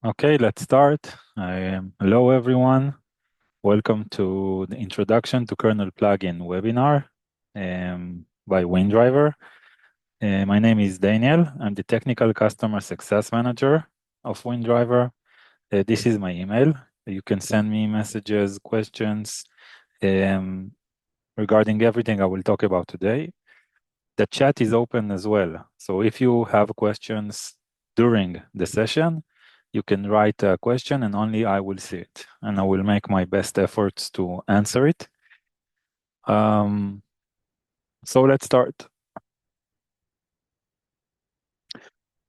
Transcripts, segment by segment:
Okay, let's start. Hello, everyone. Welcome to the Introduction to Kernel Plugin webinar by WinDriver. My name is Daniel. I'm the Technical Customer Success Manager of WinDriver. This is my email. You can send me messages, questions regarding everything I will talk about today. The chat is open as well. So if you have questions during the session, you can write a question and only I will see it. And I will make my best efforts to answer it. So let's start.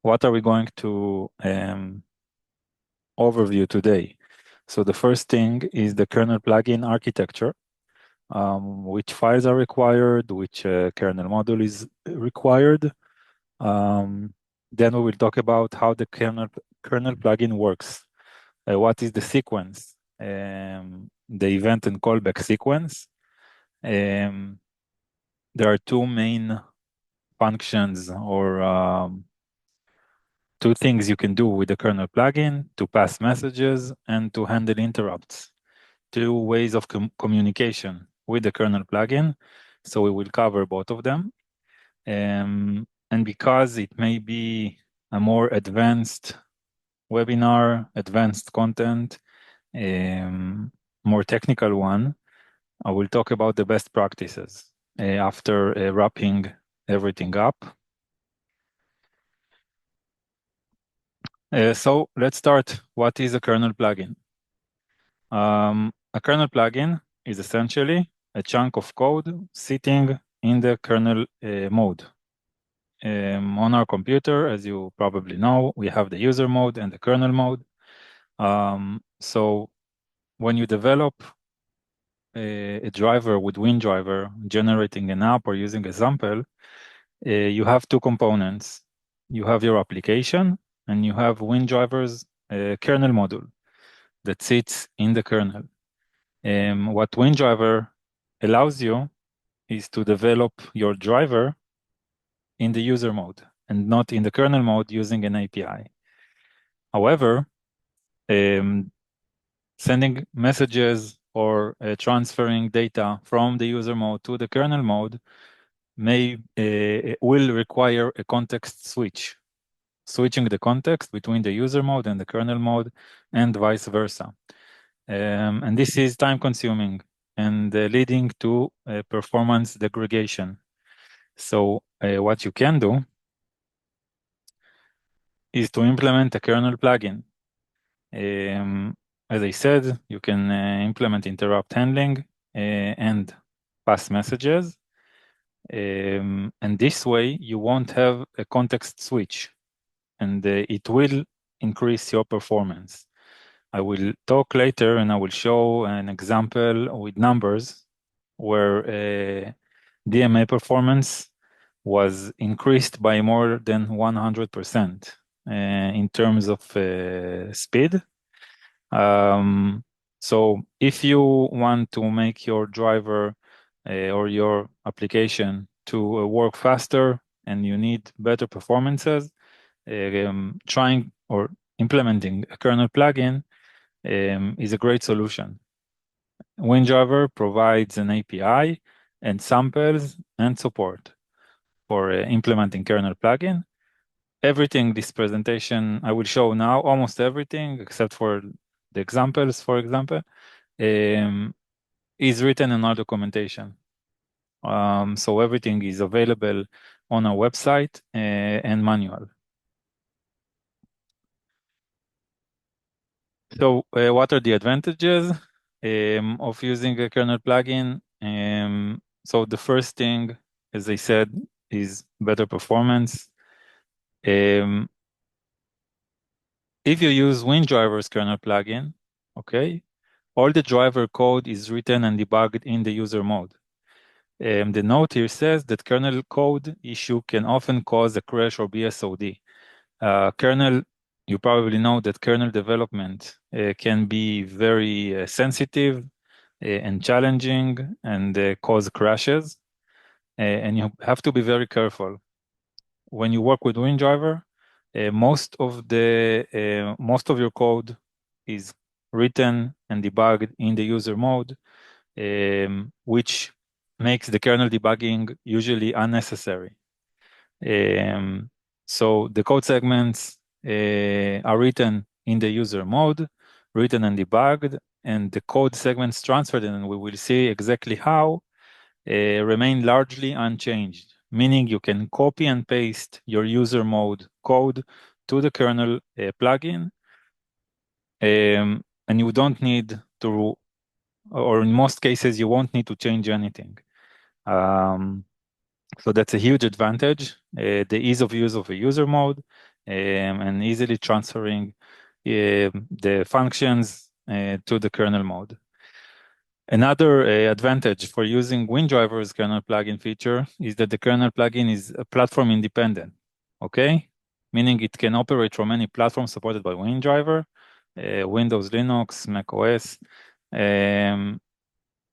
What are we going to overview today? So the first thing is the kernel plugin architecture. Which files are required, which kernel module is required. Then we will talk about how the kernel plugin works. What is the sequence, the event and callback sequence. There are two main functions or two things you can do with the kernel plugin: to pass messages and to handle interrupts. Two ways of communication with the kernel plugin. So we will cover both of them. And because it may be a more advanced webinar, advanced content, more technical one, I will talk about the best practices after wrapping everything up. So let's start. What is a kernel plugin? A kernel plugin is essentially a chunk of code sitting in the kernel mode. On our computer, as you probably know, we have the user mode and the kernel mode. So when you develop a driver with WinDriver, generating an app or using a sample, you have two components. You have your application and you have WinDriver's kernel module that sits in the kernel. What WinDriver allows you is to develop your driver in the user mode and not in the kernel mode using an API. However, sending messages or transferring data from the user mode to the kernel mode will require a context switch, switching the context between the user mode and the kernel mode and vice versa. And this is time consuming and leading to performance degradation. So what you can do is to implement a kernel plugin. As I said, you can implement interrupt handling and pass messages. And this way, you won't have a context switch, and it will increase your performance. I will talk later, and I will show an example with numbers where DMA performance was increased by more than 100% in terms of speed. So if you want to make your driver or your application to work faster and you need better performances, trying or implementing a kernel plugin is a great solution. WinDriver provides an API and samples and support for implementing kernel plugin. Everything this presentation I will show now, almost everything except for the examples, for example, is written in our documentation. So everything is available on our website and manual. So what are the advantages of using a kernel plugin? So the first thing, as I said, is better performance. If you use WinDriver's kernel plugin, okay, all the driver code is written and debugged in the user mode. The note here says that kernel code issue can often cause a crash or BSOD. Kernel, you probably know that kernel development can be very sensitive and challenging and cause crashes. And you have to be very careful. When you work with WinDriver, most of your code is written and debugged in the user mode, which makes the kernel debugging usually unnecessary. So the code segments are written in the user mode, written and debugged, and the code segments transferred, and we will see exactly how, remain largely unchanged, meaning you can copy and paste your user mode code to the kernel plugin, and you don't need to, or in most cases, you won't need to change anything. So that's a huge advantage, the ease of use of a user mode, and easily transferring the functions to the kernel mode. Another advantage for using WinDriver's kernel plugin feature is that the kernel plugin is platform independent, okay? Meaning it can operate from any platform supported by WinDriver, Windows, Linux, Mac OS.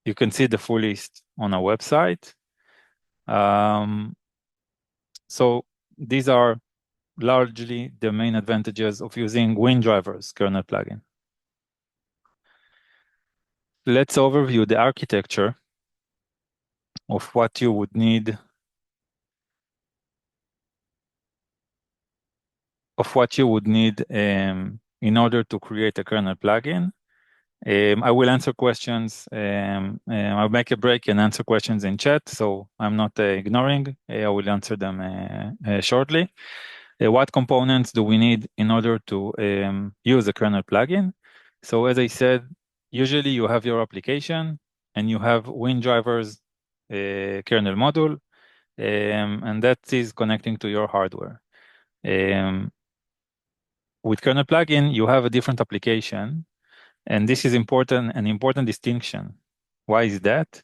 You can see the full list on our website. So these are largely the main advantages of using WinDriver's kernel plugin. Let's overview the architecture of what you would need in order to create a kernel plugin. I will answer questions. I'll make a break and answer questions in chat, so I'm not ignoring. I will answer them shortly. What components do we need in order to use a kernel plugin? So as I said, usually you have your application and you have WinDriver's kernel module, and that is connecting to your hardware. With kernel plugin, you have a different application, and this is an important distinction. Why is that?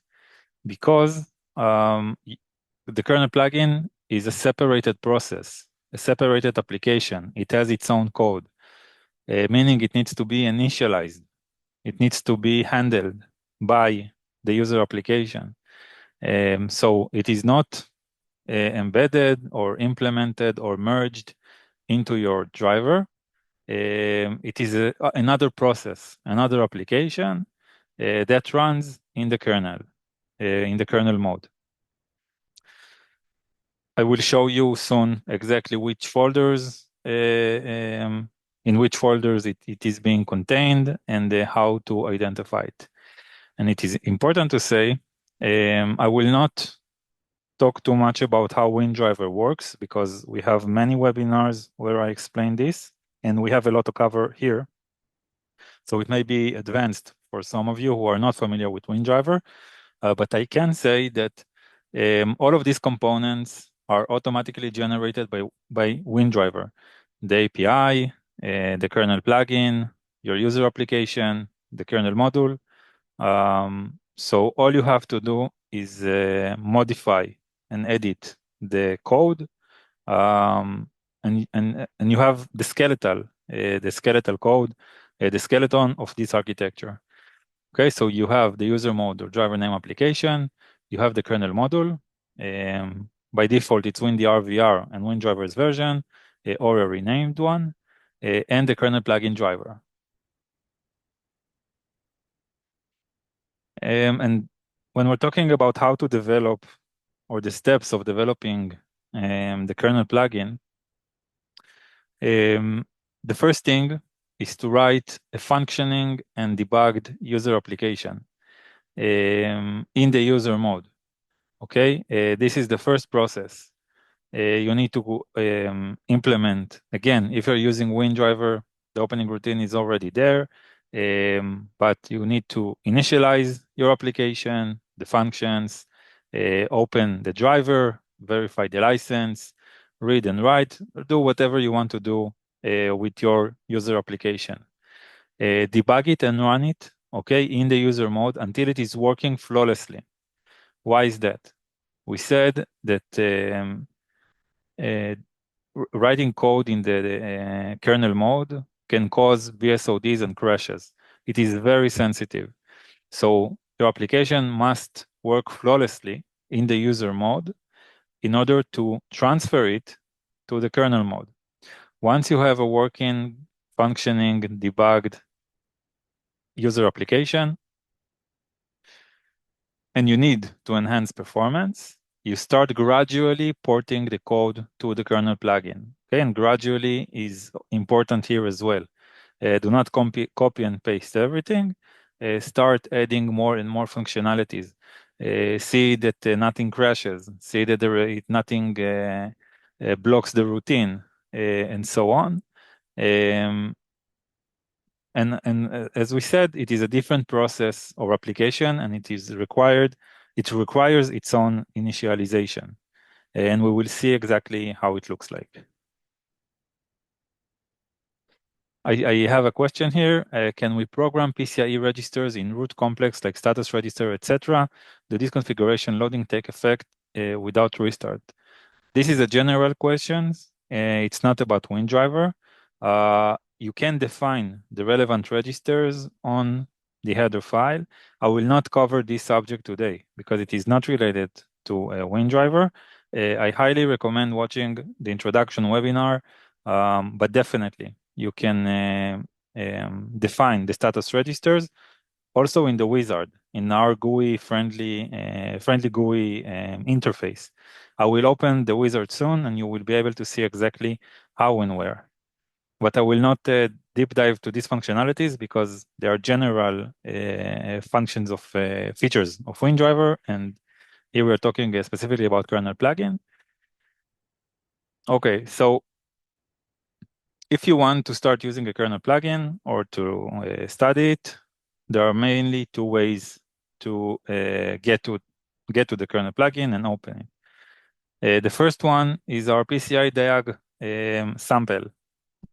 Because the kernel plugin is a separated process, a separated application. It has its own code, meaning it needs to be initialized. It needs to be handled by the user application. So it is not embedded or implemented or merged into your driver. It is another process, another application that runs in the kernel mode. I will show you soon exactly which folders, in which folders it is being contained, and how to identify it. And it is important to say, I will not talk too much about how WinDriver works, because we have many webinars where I explain this, and we have a lot to cover here. So it may be advanced for some of you who are not familiar with WinDriver, but I can say that all of these components are automatically generated by WinDriver. The API, the kernel plugin, your user application, the kernel module. So all you have to do is modify and edit the code, and you have the skeletal code, the skeleton of this architecture. Okay, so you have the user mode or driver name application, you have the kernel module. By default, it's WinDRVR and WinDriver's version, or a renamed one, and the kernel plugin driver. And when we're talking about how to develop, or the steps of developing the kernel plugin, the first thing is to write a functioning and debugged user application in the user mode. Okay, this is the first process. You need to implement, again, if you're using WinDriver, the opening routine is already there, but you need to initialize your application, the functions, open the driver, verify the license, read and write, do whatever you want to do with your user application. Debug it and run it, okay, in the user mode until it is working flawlessly. Why is that? We said that writing code in the kernel mode can cause BSODs and crashes. It is very sensitive. So your application must work flawlessly in the user mode in order to transfer it to the kernel mode. Once you have a working, functioning, debugged user application, and you need to enhance performance, you start gradually porting the code to the kernel plugin. Okay, and gradually is important here as well. Do not copy and paste everything. Start adding more and more functionalities. See that nothing crashes. See that nothing blocks the routine, and so on. Um, and as we said, it is a different process or application, and it requires its own initialization. And we will see exactly how it looks like. I have a question here. Can we program PCIe registers in root complex like status register, etc.? Do this configuration loading take effect without restart? This is a general question. It's not about WinDriver. You can define the relevant registers on the header file. I will not cover this subject today because it is not related to WinDriver. I highly recommend watching the introduction webinar, but definitely you can define the status registers also in the wizard, in our GUI friendly GUI interface. I will open the wizard soon, and you will be able to see exactly how and where. But I will not deep dive to these functionalities because they are general functions of features of WinDriver, and here we are talking specifically about kernel plugin. Okay, so if you want to start using a kernel plugin or to study it, there are mainly two ways to get to the kernel plugin and open it. The first one is our PCI diag sample,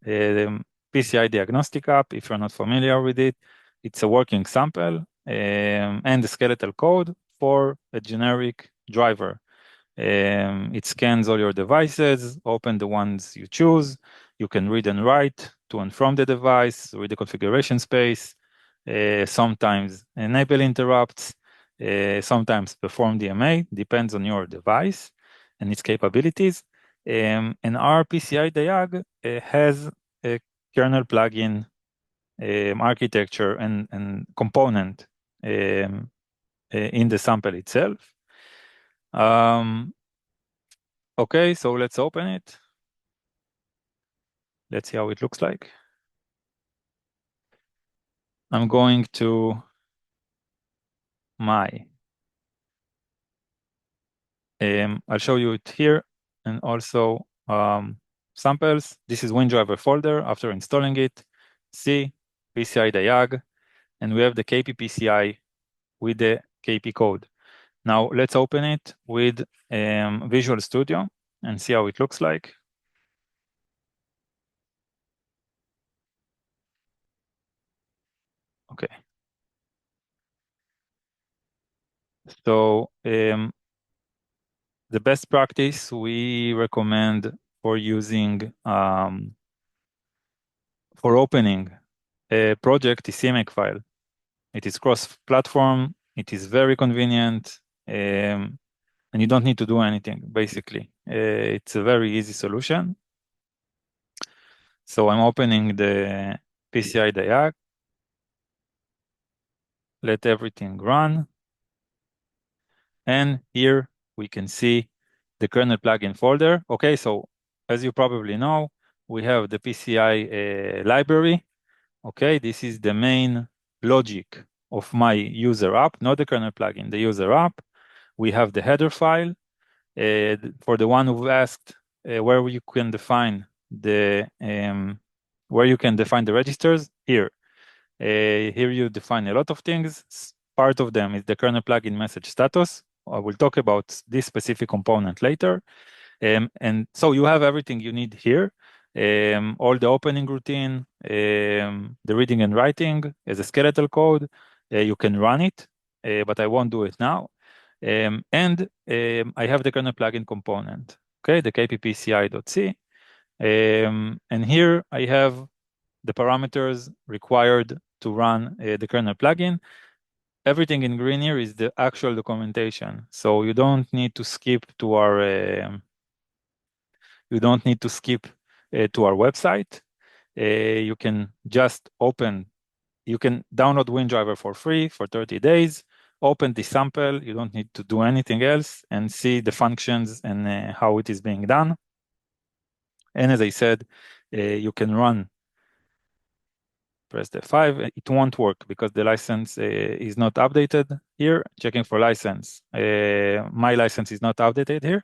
PCI diagnostic app. If you're not familiar with it, it's a working sample and the skeletal code for a generic driver. It scans all your devices, open the ones you choose. You can read and write to and from the device, read the configuration space, sometimes enable interrupts, sometimes perform DMA, depends on your device and its capabilities. And our PCI diag has a kernel plugin architecture and component in the sample itself. Okay, so let's open it. Let's see how it looks like. I'm going to my, I'll show you it here and also samples. This is WinDriver folder after installing it. See, PCI diag, and we have the KP PCI with the KP code. Now let's open it with Visual Studio and see how it looks like. Okay. So the best practice we recommend for using for opening a project is CMake file. It is cross-platform. It is very convenient, and you don't need to do anything, basically. It's a very easy solution. So I'm opening the PCI diag. Let everything run. And here we can see the kernel plugin folder. Okay, so as you probably know, we have the PCI library. Okay, this is the main logic of my user app, not the kernel plugin, the user app. We have the header file. For the one who asked where you can define the registers, here. Here you define a lot of things. Part of them is the kernel plugin message status. I will talk about this specific component later. And so you have everything you need here. All the opening routine, the reading and writing as a skeletal code. You can run it, but I won't do it now. And I have the kernel plugin component, okay, the kppci.c. And here I have the parameters required to run the kernel plugin. Everything in green here is the actual documentation. So you don't need to skip to our to our website. You can just you can download WinDriver for free for 30 days, open the sample, you don't need to do anything else, and see the functions and how it is being done. And as I said, you can run, press the 5, it won't work because the license is not updated here. Checking for license. My license is not updated here,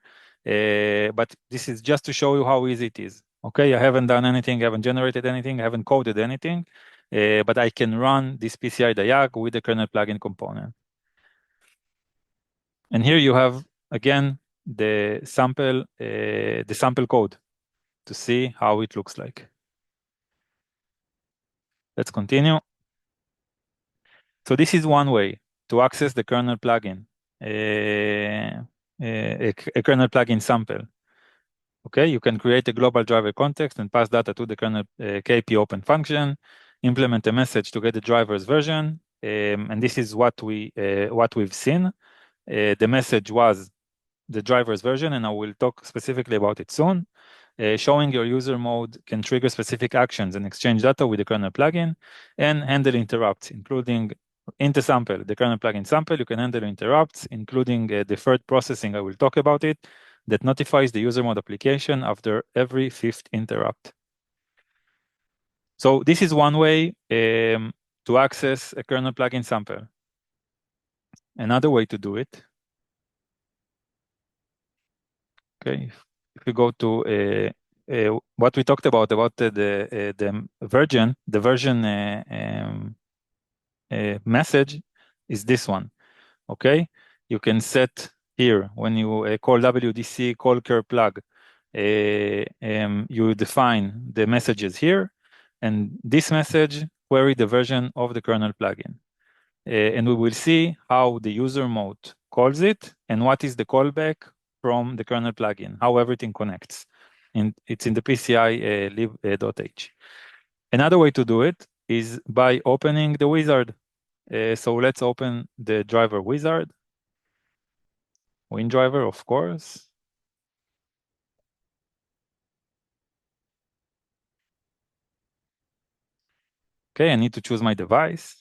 but this is just to show you how easy it is. Okay, I haven't done anything, I haven't generated anything, I haven't coded anything, but I can run this PCI diag with the kernel plugin component. And here you have, again, the sample code to see how it looks like. Let's continue. So this is one way to access the kernel plugin, a kernel plugin sample. Okay, you can create a global driver context and pass data to the kernel KP open function, implement a message to get the driver's version, and this is what we've seen. The message was the driver's version, and I will talk specifically about it soon. Showing your user mode can trigger specific actions and exchange data with the kernel plugin and handle interrupts, including in the sample, the kernel plugin sample, you can handle interrupts, including deferred processing, I will talk about it, that notifies the user mode application after every 5th interrupt. So this is one way to access a kernel plugin sample. Another way to do it, okay, if you go to what we talked about the version message is this one, okay? You can set here, when you call WDC, call kernel-plug, you define the messages here, and this message query the version of the kernel plugin. And we will see how the user mode calls it and what is the callback from the kernel plugin, how everything connects. And it's in the PCI lib.h. Another way to do it is by opening the wizard. So let's open the driver wizard. WinDriver, of course. Okay, I need to choose my device.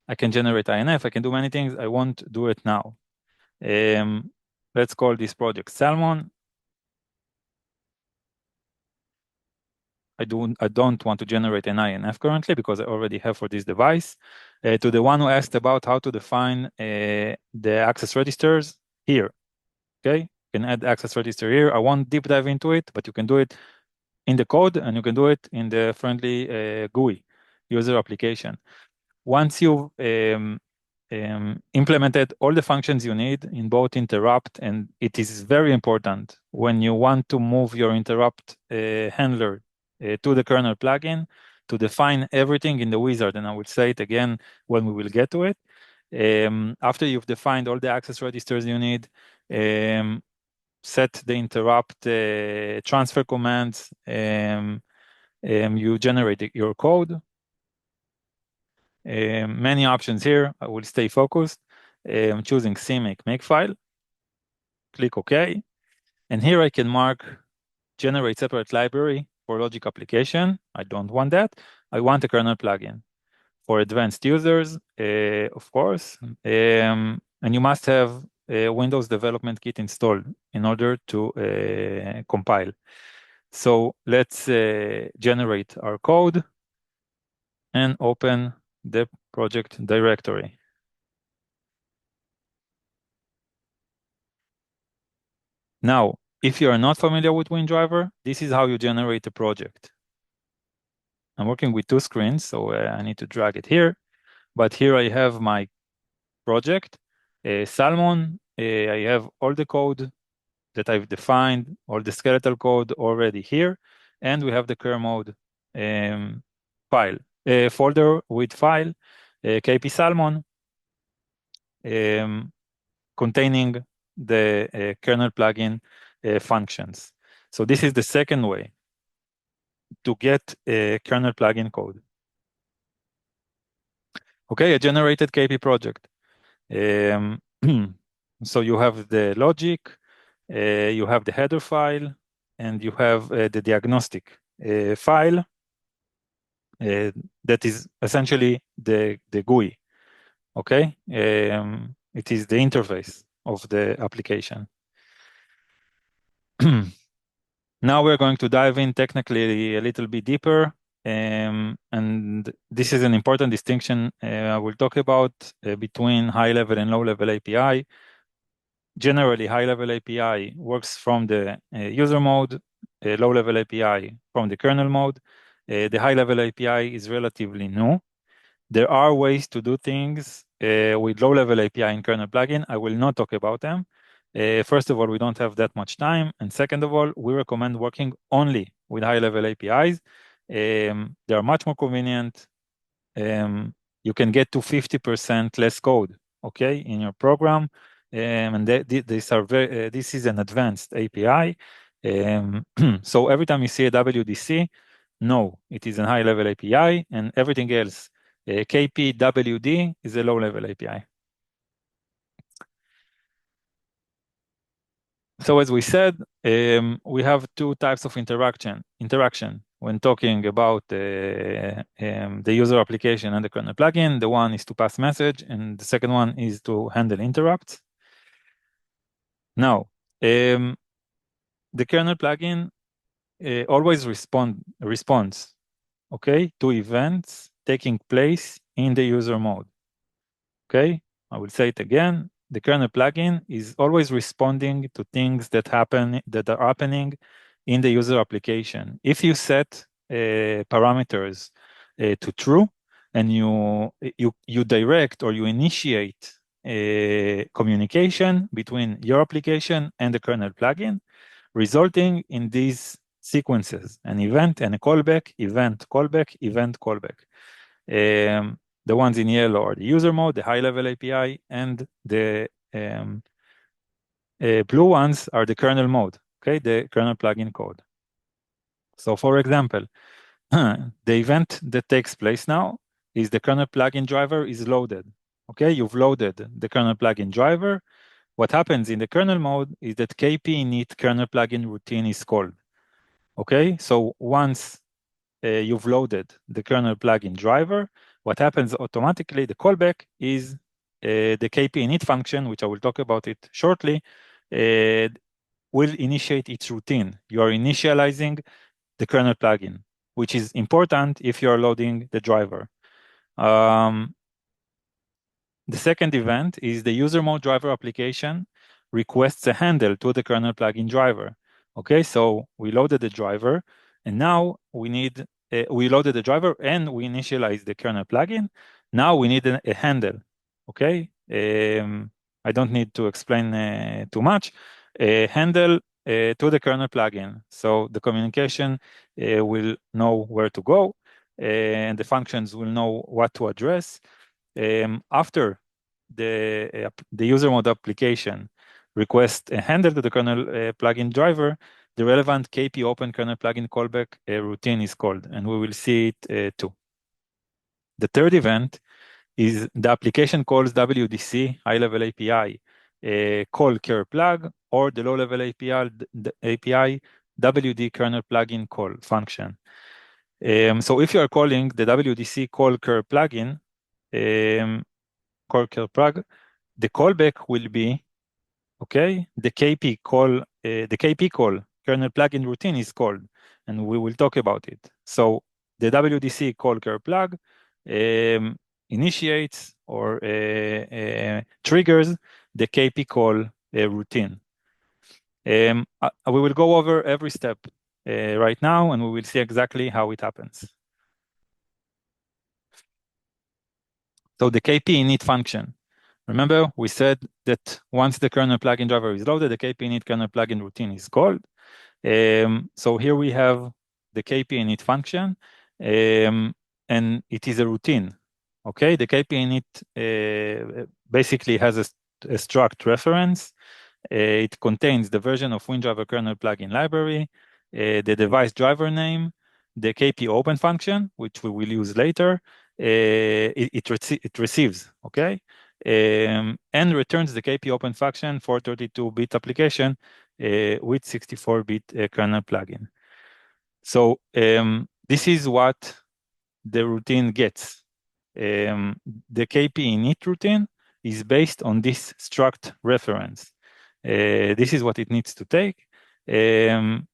I can generate INF, I can do many things. I won't do it now. Let's call this project Salmon. I don't want to generate an INF currently because I already have for this device. To the one who asked about how to define the access registers, here, okay? You can add access register here. I won't deep dive into it, but you can do it in the code and you can do it in the friendly GUI, user application. Once you've implemented all the functions you need in both interrupt, and it is very important when you want to move your interrupt handler to the kernel plugin to define everything in the wizard, and I will say it again when we will get to it. After you've defined all the access registers you need, set the interrupt transfer commands, you generate your code. Many options here. I will stay focused. I'm choosing CMake makefile. Click OK. And here I can mark generate separate library for logic application. I don't want that. I want a kernel plugin. For advanced users, of course. And you must have a Windows Development Kit installed in order to compile. So let's generate our code and open the project directory. Now, if you are not familiar with WinDriver, this is how you generate a project. I'm working with 2 screens, so I need to drag it here. But here I have my project, Salmon. I have all the code that I've defined, all the skeletal code already here. And we have the kernel mode file, folder with file, KP Salmon, containing the kernel plugin functions. So this is the second way to get a kernel plugin code. Okay, a generated KP project. So you have the logic, You have the header file, and you have the diagnostic file that is essentially the GUI. Okay, it is the interface of the application. Now we're going to dive in technically a little bit deeper, and this is an important distinction I will talk about between high-level and low-level API. Generally, high-level API works from the user mode, low-level API from the kernel mode. The high-level API is relatively new. There are ways to do things with low-level API in kernel plugin. I will not talk about them. First of all, we don't have that much time. And second of all, we recommend working only with high-level APIs. They are much more convenient. You can get to 50% less code, okay, in your program. And this is an advanced API. So every time you see a WDC, no, it is a high-level API, and everything else, KPWD is a low-level API. So as we said, we have two types of interaction when talking about the user application and the kernel plugin. The one is to pass message, and the second one is to handle interrupts. Now, the kernel plugin always responds, okay, to events taking place in the user mode. Okay, I will say it again. The kernel plugin is always responding to things that are happening in the user application. If you set parameters to true, and you direct or you initiate communication between your application and the kernel plugin, resulting in these sequences: an event and a callback, event, callback, event, callback. The ones in yellow are the user mode, the high-level API, and the blue ones are the kernel mode, okay, the kernel plugin code. So for example, the event that takes place now is the kernel plugin driver is loaded. Okay, you've loaded the kernel plugin driver. What happens in the kernel mode is that kp init kernel plugin routine is called. Okay, so once you've loaded the kernel plugin driver, what happens automatically, the callback is the kp init function, which I will talk about it shortly, will initiate its routine. You are initializing the kernel plugin, which is important if you are loading the driver. The second event is the user mode driver application requests a handle to the kernel plugin driver. Okay, so we loaded the driver, and now we loaded the driver and we initialized the kernel plugin. Now we need a handle. Okay, I don't need to explain too much. A handle to the kernel plugin, so the communication will know where to go, and the functions will know what to address. After the user mode application requests a handle to the kernel plugin driver, the relevant kp open kernel plugin callback routine is called, and we will see it too. The third event is the application calls WDC high-level API call kernel plug, or the low-level API WD kernel plugin call function. So if you are calling the WDC call kernel plugin, call kernel plug, the callback will be, okay, the KP call kernel plugin routine is called, and we will talk about it. So the WDC call kernel plug initiates or triggers the KP call routine. We will go over every step right now, and we will see exactly how it happens. So the KP init function. Remember, we said that once the kernel plugin driver is loaded, the kp init kernel plugin routine is called. So here we have the kp init function, and it is a routine. Okay, the kp init basically has a struct reference. It contains the version of WinDriver kernel plugin library, the device driver name, the kp open function, which we will use later. It receives, okay, and returns the kp open function for 32-bit application with 64-bit kernel plugin. So this is what the routine gets. The KP init routine is based on this struct reference. This is what it needs to take. And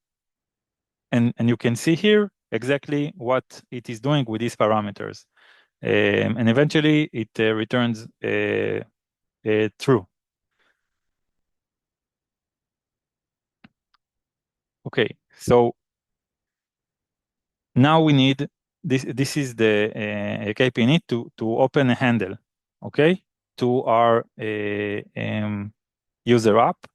you can see here exactly what it is doing with these parameters. And eventually it returns true. Okay, so now we need this. This is the KP init to open a handle, okay, to our user app.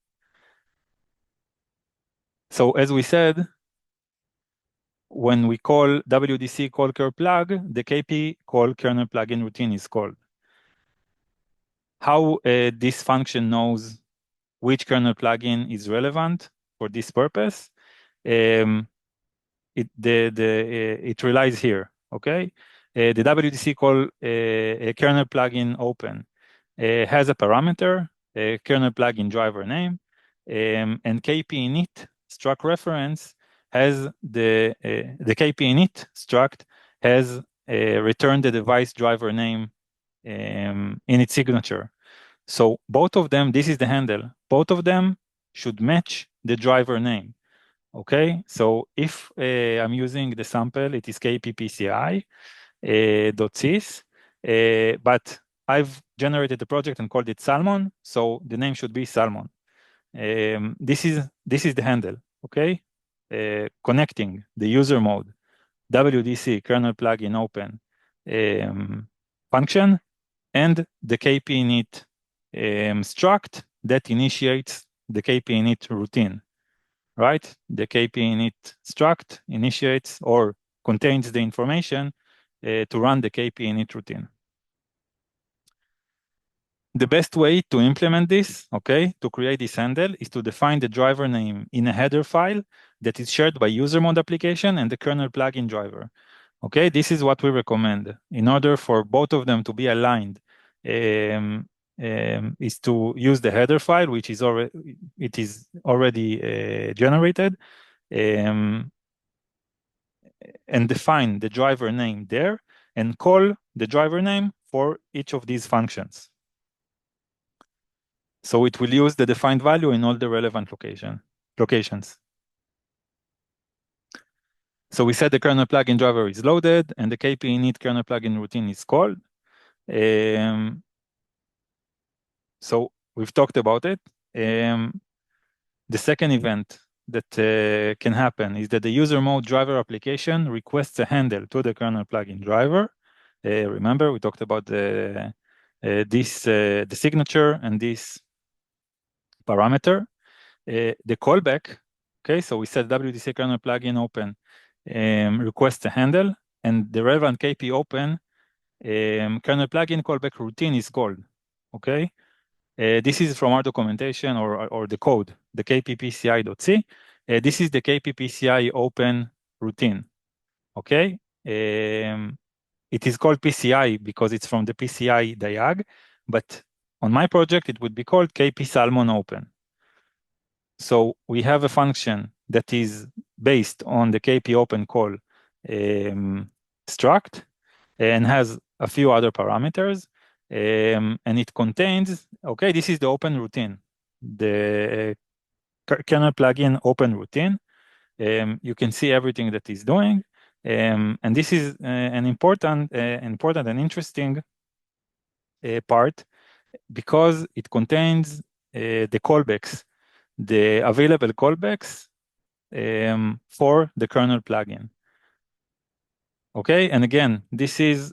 So as we said, when we call WDC call kernel plug, the KP call kernel plugin routine is called. How this function knows which kernel plugin is relevant for this purpose? It relies here. Okay, the WDC call a kernel plugin open has a parameter, a kernel plugin driver name, and KP init struct reference has the KP init struct has returned the device driver name in its signature. So both of them, this is the handle, both of them should match the driver name. Okay, so if I'm using the sample, it is kppci .sys, but I've generated the project and called it Salmon, so the name should be Salmon. This is the handle, okay? Connecting the user mode, WDC kernel plugin open function, and the KP init struct that initiates the KP init routine. Right? The KP init struct initiates or contains the information to run the KP init routine. The best way to implement this, okay, to create this handle is to define the driver name in a header file that is shared by user mode application and the kernel plugin driver. Okay, this is what we recommend. In order for both of them to be aligned, is to use the header file, which is already generated, and define the driver name there and call the driver name for each of these functions. So it will use the defined value in all the relevant locations. So we said the kernel plugin driver is loaded and the KP init kernel plugin routine is called. So we've talked about it. The second event that can happen is that the user mode driver application requests a handle to the kernel plugin driver. Remember, we talked about the signature and this parameter. The callback, okay, so we said WDC kernel plugin open requests a handle, and the relevant KP open kernel plugin callback routine is called, okay? This is from our documentation or the code, the kppci.c. This is the kppci open routine, okay? It is called PCI because it's from the PCI diag, but on my project, it would be called kp salmon open. So we have a function that is based on the kp open call struct and has a few other parameters. And it contains, okay, this is the open routine, the kernel plugin open routine. You can see everything that it's doing. And this is an important and interesting part because it contains the callbacks, the available callbacks for the kernel plugin. Okay, and again, this is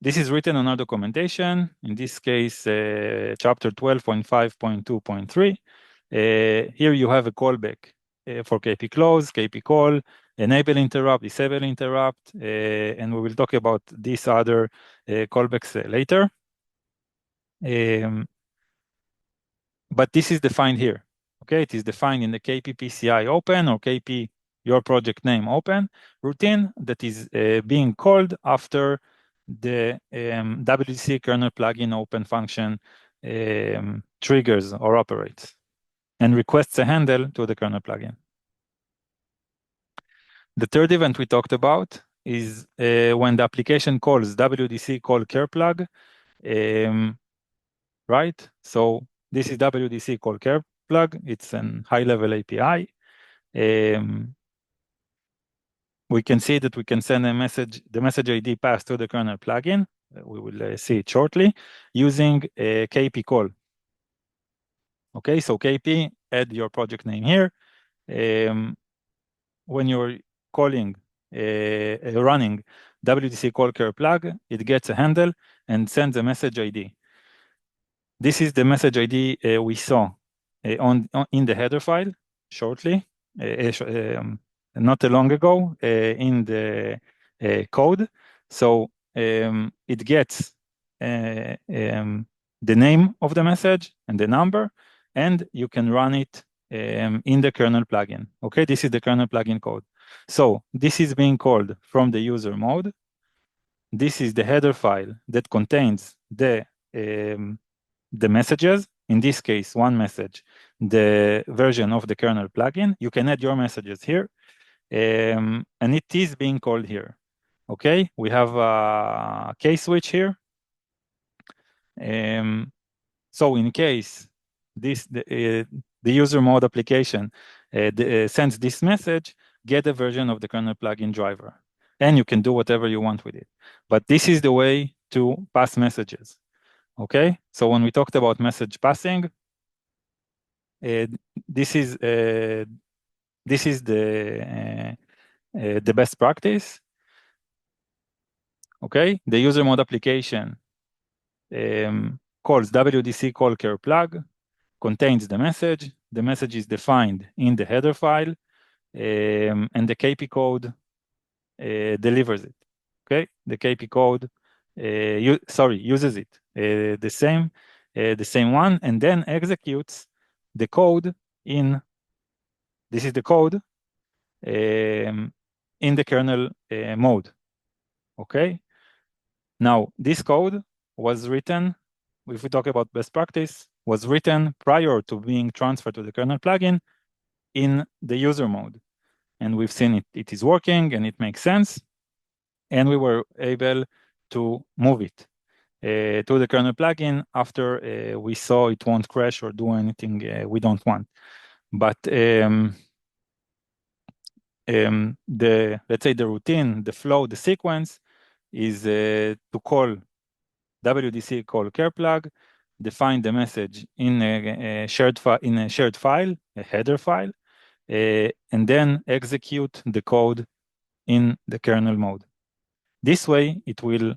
written on our documentation. In this case, chapter 12.5.2.3. Here you have a callback for KP close, KP call, enable interrupt, disable interrupt, and we will talk about these other callbacks later. But this is defined here. Okay, it is defined in the kppci open or kp your project name open routine that is being called after the WDC kernel plugin open function triggers or operates. and requests a handle to the kernel plugin. The third event we talked about is when the application calls WDC call care-plug, right? So this is WDC call care-plug. It's an high-level API. We can see that we can send a message, the message ID passed to the kernel plugin. We will see it shortly using a KP call. Okay, so KP, add your project name here. When you're calling, running WDC call care plug, it gets a handle and sends a message ID. This is the message ID we saw in the header file shortly, not long ago in the code. So it gets the name of the message and the number, and you can run it in the kernel plugin. Okay, this is the kernel plugin code. So this is being called from the user mode. This is the header file that contains the messages. In this case, one message, the version of the kernel plugin. You can add your messages here, and it is being called here. Okay, we have a case switch here. So in case the user mode application sends this message, get a version of the kernel plugin driver, and you can do whatever you want with it. But this is the way to pass messages. Okay, so when we talked about message passing, this is the best practice. Okay, the user mode application calls WDC call care plug, contains the message. The message is defined in the header file, and the KP code delivers it. Okay, the KP code uses it, the same one, and then executes the code in. This is the code in the kernel mode. Okay. Now this code was written, if we talk about best practice, was written prior to being transferred to the kernel plugin in the user mode. And we've seen it is working and it makes sense. And we were able to move it to the kernel plugin after we saw it won't crash or do anything we don't want. But let's say the routine, the flow, the sequence is to call WDC call care plug, define the message in a shared file, a header file, and then execute the code in the kernel mode. This way, it will.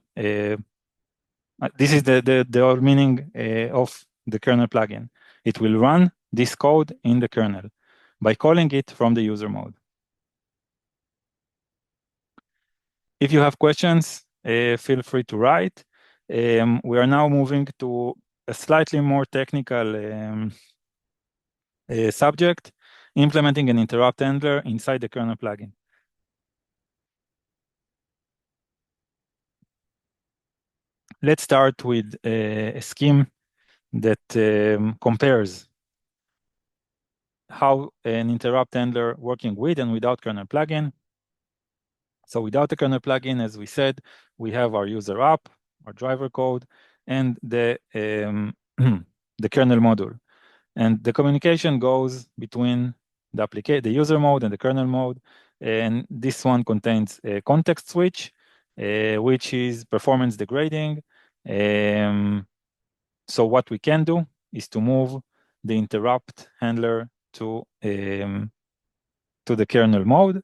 This is the whole meaning of the kernel plugin. It will run this code in the kernel by calling it from the user mode. If you have questions, feel free to write. We are now moving to a slightly more technical subject, implementing an interrupt handler inside the kernel plugin. Let's start with a scheme that compares how an interrupt handler working with and without kernel plugin. So without the kernel plugin, as we said, we have our user app, our driver code, and the the kernel module. And the communication goes between the user mode and the kernel mode. And this one contains a context switch, which is performance degrading. So what we can do is to move the interrupt handler to the kernel mode.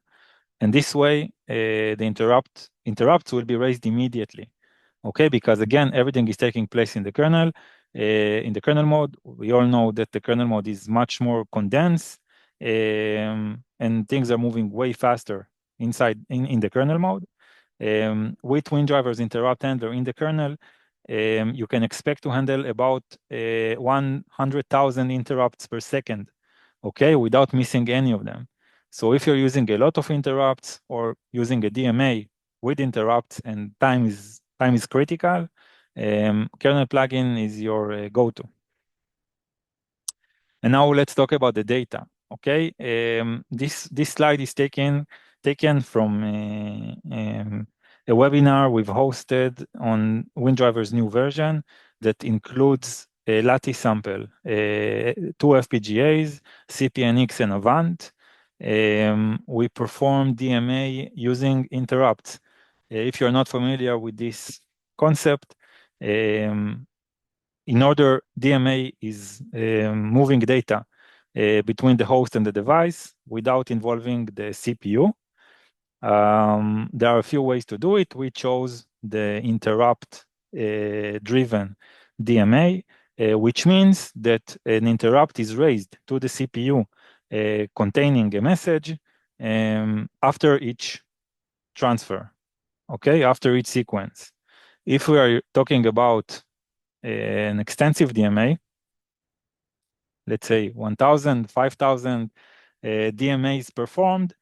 And this way, the interrupts will be raised immediately. Okay, because again, everything is taking place in the kernel. In the kernel mode, we all know that the kernel mode is much more condensed, and things are moving way faster inside in the kernel mode. With WinDriver's interrupt handler in the kernel, you can expect to handle about 100,000 interrupts per second, okay, without missing any of them. So if you're using a lot of interrupts or using a DMA with interrupts and time is critical, kernel plugin is your go-to. And now let's talk about the data. Okay, this slide is taken from a webinar we've hosted on WinDriver's new version that includes a lattice sample, two FPGAs, CPNX and Avant. We perform DMA using interrupts. If you're not familiar with this concept, in order, DMA is moving data between the host and the device without involving the CPU. There are a few ways to do it. We chose the interrupt-driven DMA, which means that an interrupt is raised to the CPU containing a message after each transfer, okay, after each sequence. If we are talking about an extensive DMA, let's say 1,000, 5,000 DMAs performed,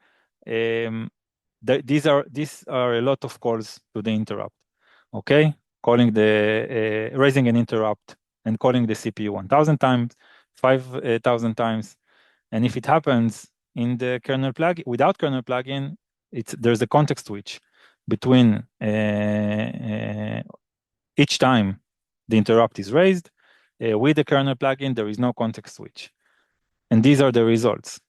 these are a lot of calls to the interrupt, okay? Calling raising an interrupt and calling the CPU 1,000 times, 5,000 times. And if it happens in the kernel plugin, without kernel plugin, there's a context switch between each time the interrupt is raised. With the kernel plugin, there is no context switch. And these are the results.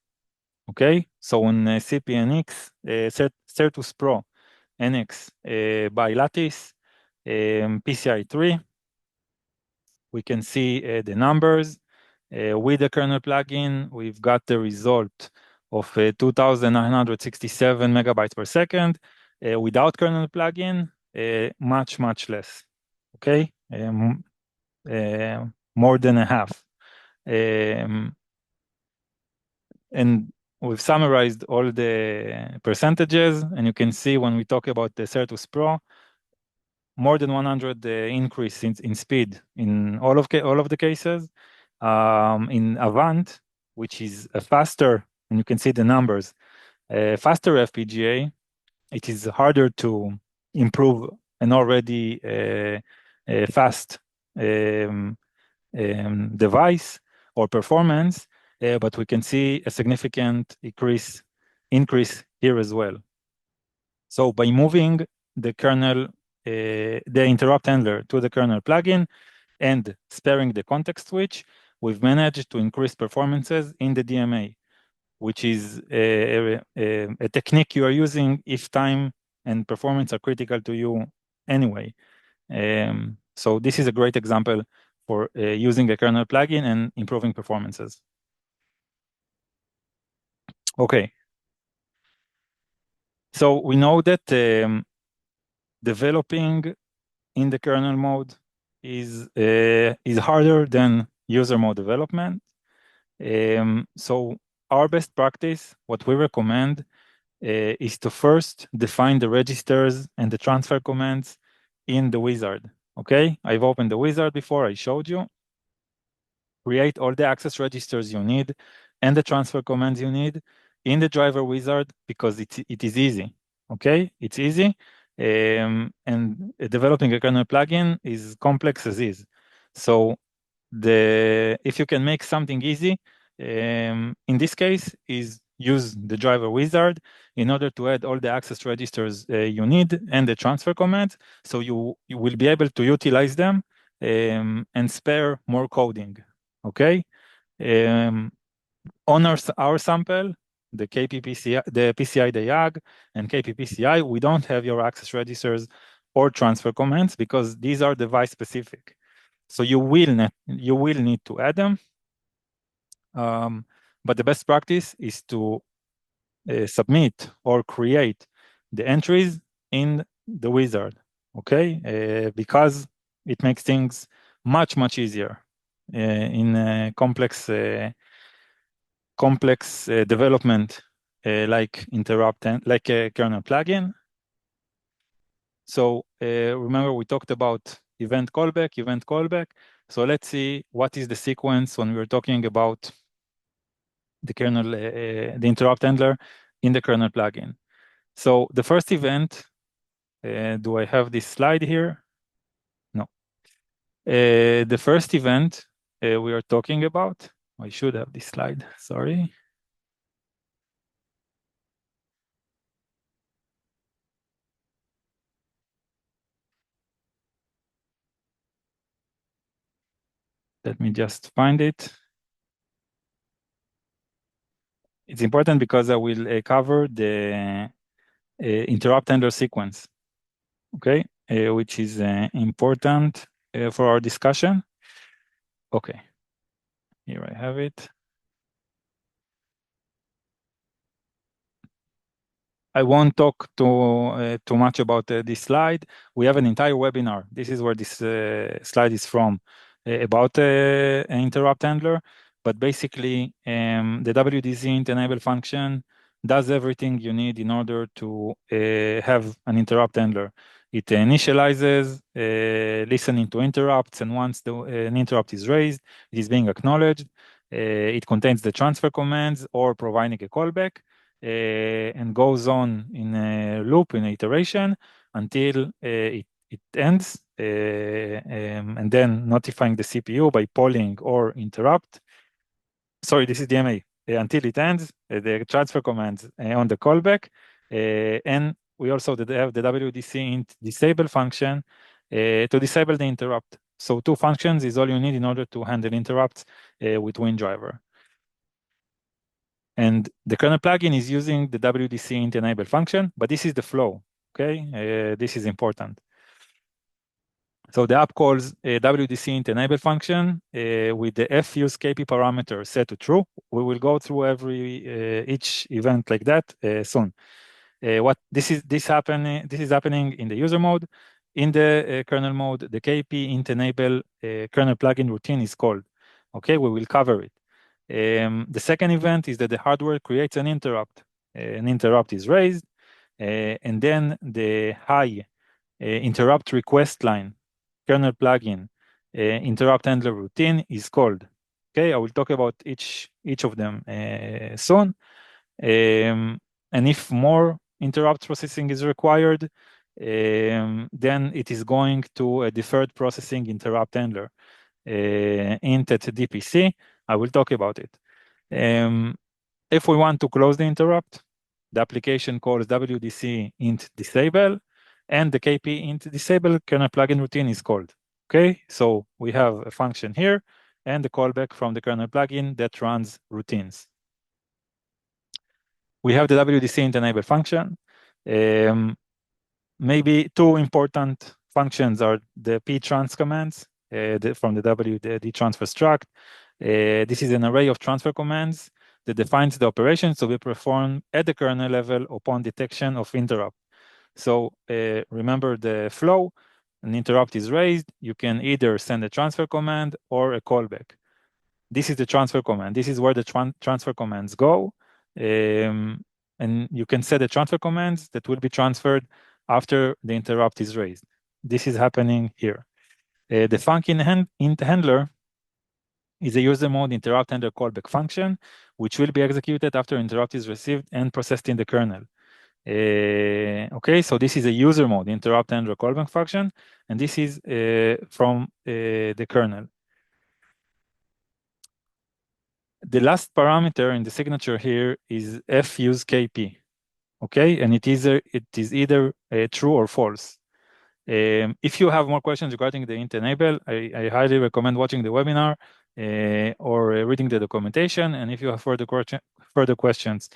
Okay, so on CPNX, Certus Pro NX by Lattice, PCI 3, we can see the numbers. With the kernel plugin, we've got the result of 2,967 megabytes per second. Without kernel plugin, much, much less. Okay, more than a half. And we've summarized all the percentages, and you can see when we talk about the Certus Pro, more than 100 increase in speed in all of the cases. In Avant, which is a faster, and you can see the numbers, faster FPGA, it is harder to improve an already fast device or performance, but we can see a significant increase here as well. So by moving the kernel, the interrupt handler to the kernel plugin and sparing the context switch, we've managed to increase performances in the DMA, which is a technique you are using if time and performance are critical to you anyway. So this is a great example for using a kernel plugin and improving performances. Okay. So we know that developing in the kernel mode is harder than user mode development. So our best practice, what we recommend, is to first define the registers and the transfer commands in the wizard. Okay, I've opened the wizard before, I showed you. Create all the access registers you need and the transfer commands you need in the driver wizard because it is easy. Okay, it's easy. And developing a kernel plugin is complex as is. So if you can make something easy, in this case, is use the driver wizard in order to add all the access registers you need and the transfer commands, so you will be able to utilize them and spare more coding. Okay, on our sample, the KPPCI, the PCI diag and KPPCI, we don't have your access registers or transfer commands because these are device specific. So you will need to add them. But the best practice is to submit or create the entries in the wizard, okay? Because it makes things much, much easier in complex development like interrupt and like a kernel plugin. So remember we talked about event callback. So let's see what is the sequence when we're talking about the kernel, the interrupt handler in the kernel plugin. So the first event, do I have this slide here? No. The first event we are talking about, I should have this slide, sorry. Let me just find it. It's important because I will cover the interrupt handler sequence, okay, which is important for our discussion. Okay, here I have it. I won't talk too much about this slide. We have an entire webinar. This is where this slide is from about an interrupt handler. But basically, the WDC int enable function does everything you need in order to have an interrupt handler. It initializes listening to interrupts, and once an interrupt is raised, it is being acknowledged. It contains the transfer commands or providing a callback. And goes on in a loop, in an iteration, until it ends, and then notifying the CPU by polling or interrupt. Sorry, this is DMA. Until it ends, the transfer commands on the callback, and we also have the WDC int disable function to disable the interrupt. So 2 functions is all you need in order to handle interrupts with WinDriver. And the kernel plugin is using the WDC int enable function, but this is the flow, okay? This is important. So the app calls WDC int enable function with the fuse KP parameter set to true. We will go through each event like that soon. This is happening in the user mode. In the kernel mode, the KP int enable kernel plugin routine is called. Okay, we will cover it. The second event is that the hardware creates an interrupt. An interrupt is raised, and then the high interrupt request line, kernel plugin, interrupt handler routine is called. Okay, I will talk about each of them soon. And if more interrupt processing is required, then it is going to a deferred processing interrupt handler, int at DPC. I will talk about it. If we want to close the interrupt, the application calls WDC int disable, and the KP int disable kernel plugin routine is called. Okay, so we have a function here and the callback from the kernel plugin that runs routines. We have the WDC int enable function. Maybe 2 important functions are the ptrans commands from the WD transfer struct. This is an array of transfer commands that defines the operation to be performed at the kernel level upon detection of interrupt. So remember the flow. An interrupt is raised. You can either send a transfer command or a callback. This is the transfer command. This is where the transfer commands go. And you can set the transfer commands that will be transferred after the interrupt is raised. This is happening here. The function int handler is a user mode interrupt handler callback function, which will be executed after interrupt is received and processed in the kernel. Okay, so this is a user mode interrupt handler callback function, and this is from the kernel. The last parameter in the signature here is fuse KP. Okay, and it is either true or false. If you have more questions regarding the int enable, I highly recommend watching the webinar or reading the documentation. And if you have further questions,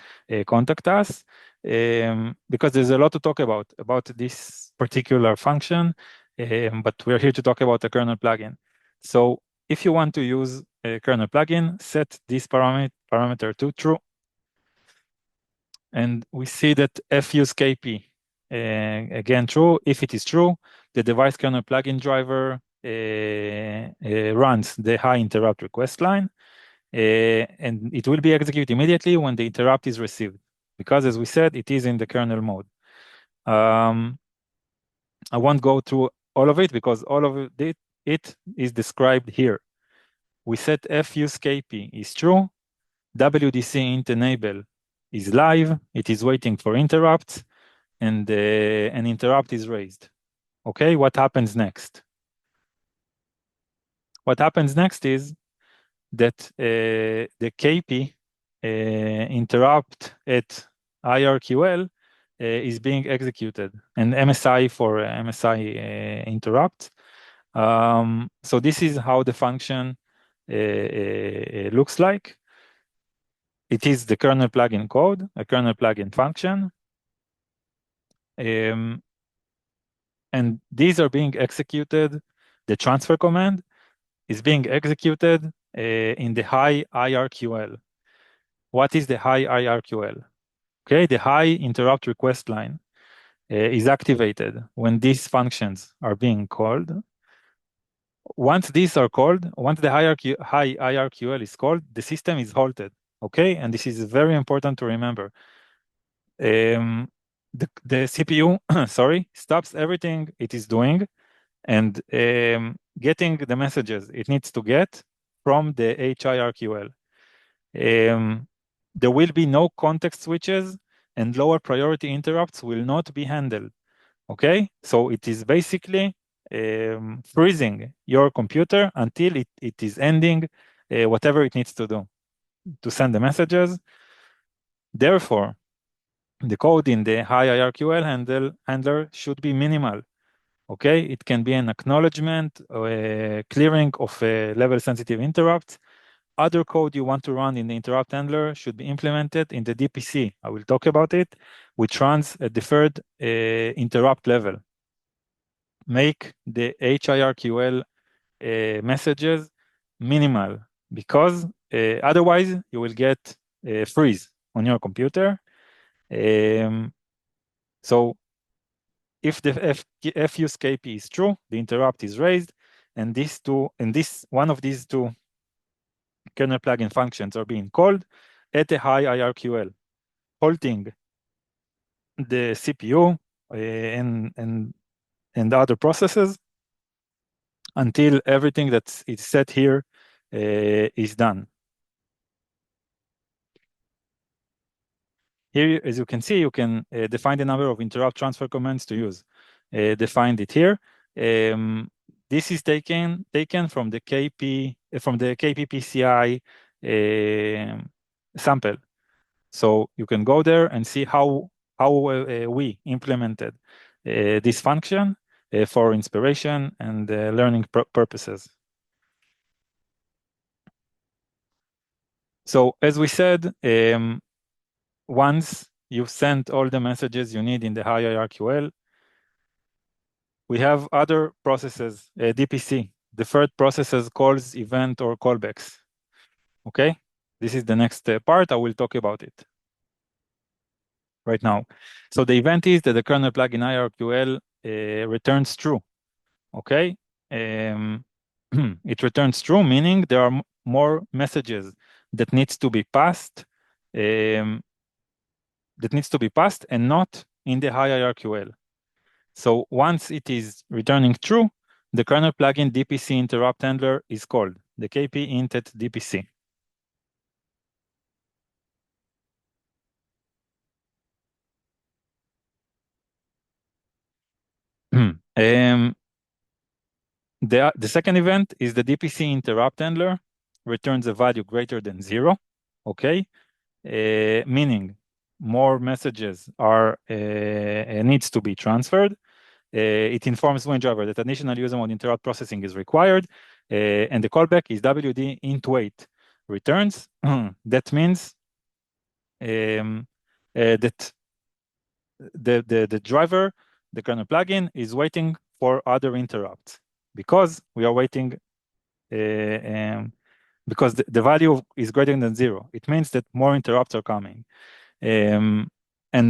contact us because there's a lot to talk about this particular function. But we're here to talk about the kernel plugin. So if you want to use a kernel plugin, set this parameter to true. And we see that fuse KP, again, true. If it is true, the device kernel plugin driver runs the high interrupt request line, and it will be executed immediately when the interrupt is received, because as we said, it is in the kernel mode. I won't go through all of it because all of it is described here. We set fuse KP is true, WDC int enable is live, it is waiting for interrupts, and an interrupt is raised. Okay, what happens next? What happens next is that the KP interrupt at IRQL is being executed, and MSI for MSI interrupt. So this is how the function looks like. It is the kernel plugin code, a kernel plugin function. And these are being executed. The transfer command is being executed in the high IRQL. What is the high IRQL? Okay, the high interrupt request line is activated when these functions are being called. Once these are called, once the high IRQL is called, the system is halted. Okay, and this is very important to remember. The CPU, sorry, stops everything it is doing and getting the messages it needs to get from the HIRQL. There will be no context switches and lower priority interrupts will not be handled. Okay, so it is basically freezing your computer until it is ending whatever it needs to do to send the messages. Therefore, the code in the high IRQL handler should be minimal. Okay, it can be an acknowledgement or a clearing of level sensitive interrupts. Other code you want to run in the interrupt handler should be implemented in the DPC. I will talk about it, which runs a deferred interrupt level. Make the HIRQL messages minimal because otherwise you will get a freeze on your computer. So if the F use KP is true, the interrupt is raised, and one of these two kernel plugin functions are being called at a high IRQL, halting the CPU and other processes until everything that is set here is done. Here, as you can see, you can define the number of interrupt transfer commands to use. Defined it here. This is taken from the KP PCI sample. So you can go there and see how we implemented this function for inspiration and learning purposes. So as we said, once you've sent all the messages you need in the high IRQL, we have other processes, DPC, deferred processes, calls, event, or callbacks. Okay, this is the next part. I will talk about it right now. So the event is that the kernel plugin IRQL returns true. Okay, it returns true, meaning there are more messages that needs to be passed, and not in the high IRQL. So once it is returning true, the kernel plugin DPC interrupt handler is called, the KP int at DPC. The second event is the DPC interrupt handler returns a value greater than 0, okay? Meaning more messages are needs to be transferred. It informs WinDriver that additional user mode interrupt processing is required, and the callback is WD int wait returns. That means that the driver, the kernel plugin, is waiting for other interrupts because we are waiting because the value is greater than 0. It means that more interrupts are coming. And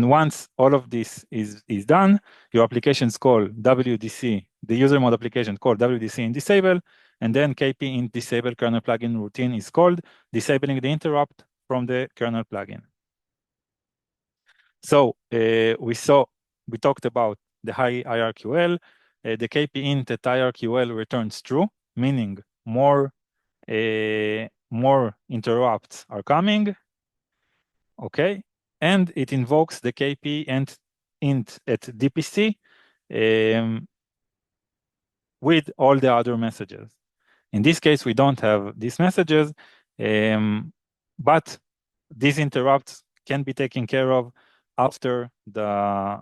once all of this is done, your applications call WDC, the user mode application called WDC in disable, and then KP in disable kernel plugin routine is called, disabling the interrupt from the kernel plugin. So we talked about the high IRQL. The KP int at IRQL returns true, meaning more interrupts are coming. Okay, and it invokes the KP and int at DPC with all the other messages. In this case, we don't have these messages, but these interrupts can be taken care of after the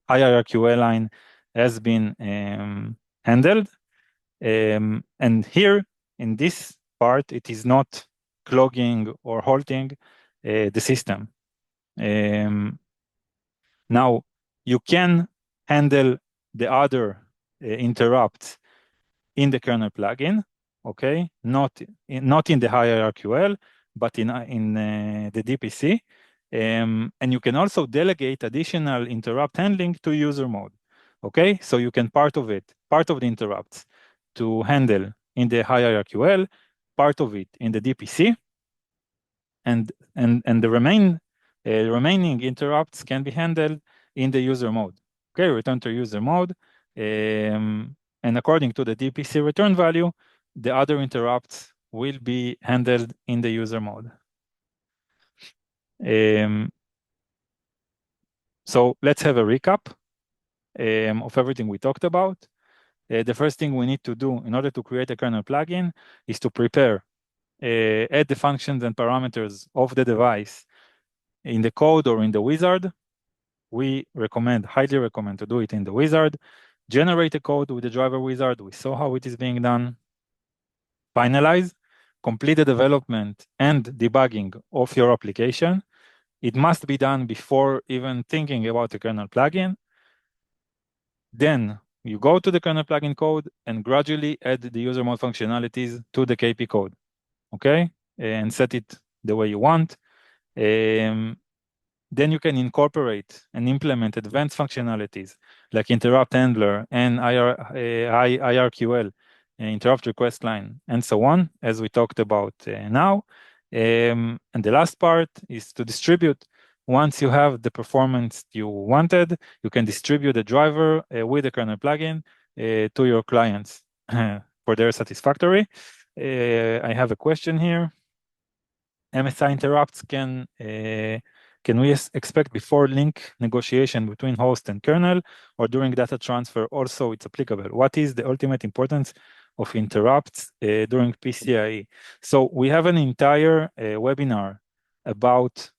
IRQA line has been handled. And here, in this part, it is not clogging or halting the system. Now, you can handle the other interrupts in the kernel plugin, okay? Not in the hierarchical, but in the DPC. And you can also delegate additional interrupt handling to user mode, okay? So you can part of the interrupts to handle in the hierarchical, part of it in the DPC, and the remaining interrupts can be handled in the user mode. Okay, return to user mode, and according to the DPC return value, the other interrupts will be handled in the user mode. So let's have a recap of everything we talked about. The first thing we need to do in order to create a kernel plugin is to prepare, add the functions and parameters of the device in the code or in the wizard. We highly recommend to do it in the wizard. Generate a code with the driver wizard. We saw how it is being done. Finalize, complete the development and debugging of your application. It must be done before even thinking about the kernel plugin. Then you go to the kernel plugin code and gradually add the user mode functionalities to the KP code, okay? And set it the way you want. Then you can incorporate and implement advanced functionalities like interrupt handler and IRQL, interrupt request line, and so on, as we talked about now. And the last part is to distribute. Once you have the performance you wanted, you can distribute the driver with the kernel plugin to your clients for their satisfactory. I have a question here. MSI interrupts can we expect before link negotiation between host and kernel, or during data transfer also it's applicable? What is the ultimate importance of interrupts during PCIe? So we have an entire webinar about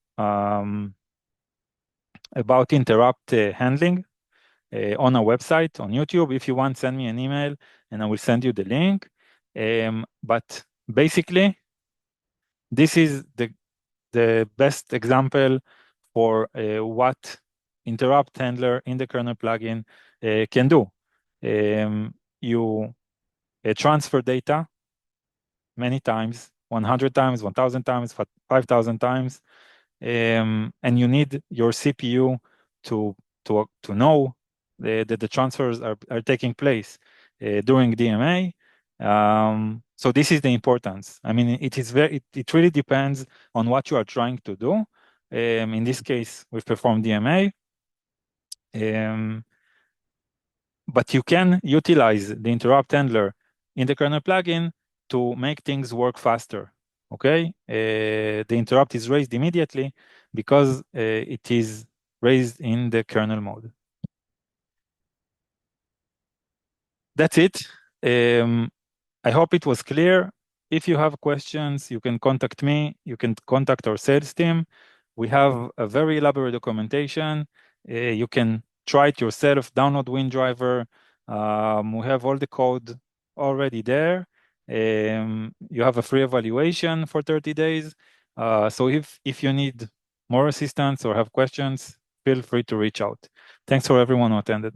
interrupt handling on our website, on YouTube. If you want, send me an email and I will send you the link. But basically, this is the best example for what interrupt handler in the kernel plugin can do. You transfer data many times, 100 times, 1,000 times, 5,000 times, and you need your CPU to know that the transfers are taking place during DMA. So this is the importance. I mean, it really depends on what you are trying to do. In this case, we've performed DMA. But you can utilize the interrupt handler in the kernel plugin to make things work faster. Okay, the interrupt is raised immediately because it is raised in the kernel mode. That's it. I hope it was clear. If you have questions, you can contact me. You can contact our sales team. We have a very elaborate documentation. You can try it yourself, download WinDriver. We have all the code already there. You have a free evaluation for 30 days. So if you need more assistance or have questions, feel free to reach out. Thanks for everyone who attended.